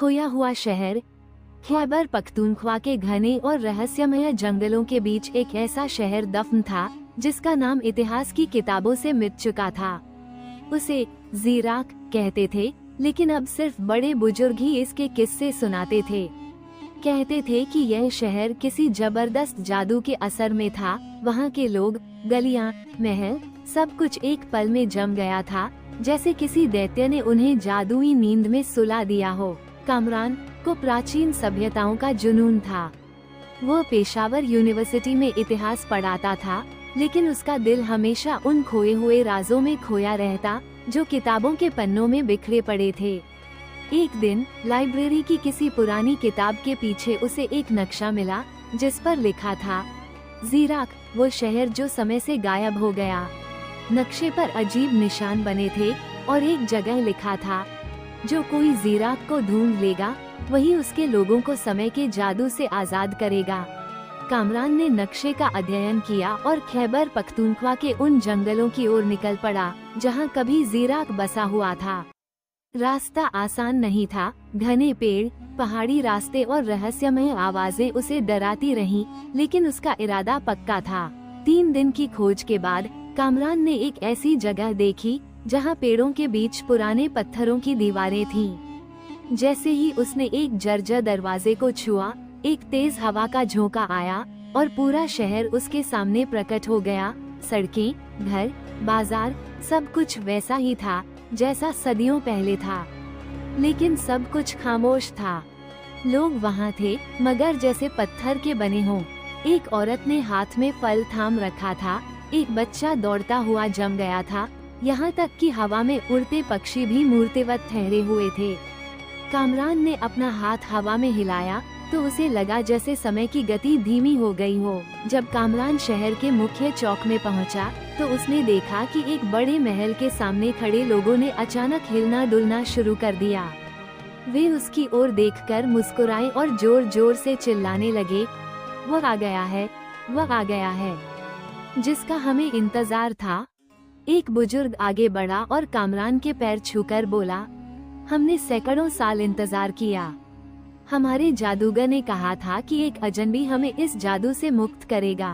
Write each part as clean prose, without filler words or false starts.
खोया हुआ शहर। खैबर पख्तूनख्वा के घने और रहस्यमय जंगलों के बीच एक ऐसा शहर दफन था जिसका नाम इतिहास की किताबों से मिट चुका था। उसे ज़ीराक कहते थे, लेकिन अब सिर्फ बड़े बुजुर्ग ही इसके किस्से सुनाते थे। कहते थे कि यह शहर किसी जबरदस्त जादू के असर में था। वहाँ के लोग, गलियाँ, महल, सब कुछ एक पल में जम गया था, जैसे किसी दैत्य ने उन्हें जादुई नींद में सुला दिया हो। कामरान को प्राचीन सभ्यताओं का जुनून था। वो पेशावर यूनिवर्सिटी में इतिहास पढ़ाता था, लेकिन उसका दिल हमेशा उन खोए हुए राजों में खोया रहता जो किताबों के पन्नों में बिखरे पड़े थे। एक दिन लाइब्रेरी की किसी पुरानी किताब के पीछे उसे एक नक्शा मिला जिस पर लिखा था ज़ीराक, वो शहर जो समय से गायब हो गया। नक्शे पर अजीब निशान बने थे और एक जगह लिखा था, जो कोई ज़ीराक को ढूंढ लेगा वही उसके लोगों को समय के जादू से आजाद करेगा। कामरान ने नक्शे का अध्ययन किया और खैबर पख्तूनख्वा के उन जंगलों की ओर निकल पड़ा जहां कभी ज़ीराक बसा हुआ था। रास्ता आसान नहीं था। घने पेड़, पहाड़ी रास्ते और रहस्यमय आवाजें उसे डराती रहीं, लेकिन उसका इरादा पक्का था। 3 दिन की खोज के बाद कामरान ने एक ऐसी जगह देखी जहां पेड़ों के बीच पुराने पत्थरों की दीवारें थीं। जैसे ही उसने एक जर्जर दरवाजे को छुआ, एक तेज हवा का झोंका आया और पूरा शहर उसके सामने प्रकट हो गया। सड़कें, घर, बाजार, सब कुछ वैसा ही था जैसा सदियों पहले था, लेकिन सब कुछ खामोश था। लोग वहाँ थे, मगर जैसे पत्थर के बने हों। एक औरत ने हाथ में फल थाम रखा था, एक बच्चा दौड़ता हुआ जम गया था, यहाँ तक कि हवा में उड़ते पक्षी भी मूर्तिवत ठहरे हुए थे। कामरान ने अपना हाथ हवा में हिलाया तो उसे लगा जैसे समय की गति धीमी हो गई हो। जब कामरान शहर के मुख्य चौक में पहुंचा, तो उसने देखा कि एक बड़े महल के सामने खड़े लोगों ने अचानक हिलना डुलना शुरू कर दिया। वे उसकी ओर देखकर मुस्कुराए और जोर जोर से चिल्लाने लगे, वह आ गया है, वह आ गया है, जिसका हमें इंतजार था। एक बुजुर्ग आगे बढ़ा और कामरान के पैर छूकर बोला, हमने सैकड़ों साल इंतजार किया। हमारे जादूगर ने कहा था कि एक अजनबी हमें इस जादू से मुक्त करेगा।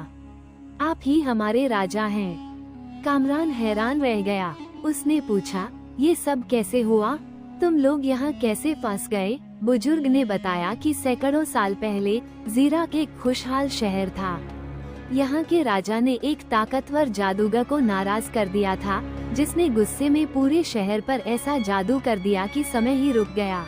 आप ही हमारे राजा हैं। कामरान हैरान रह गया। उसने पूछा, ये सब कैसे हुआ? तुम लोग यहाँ कैसे फंस गए? बुजुर्ग ने बताया कि सैकड़ों साल पहले ज़ीराक एक खुशहाल शहर था। यहाँ के राजा ने एक ताकतवर जादूगर को नाराज कर दिया था, जिसने गुस्से में पूरे शहर पर ऐसा जादू कर दिया कि समय ही रुक गया।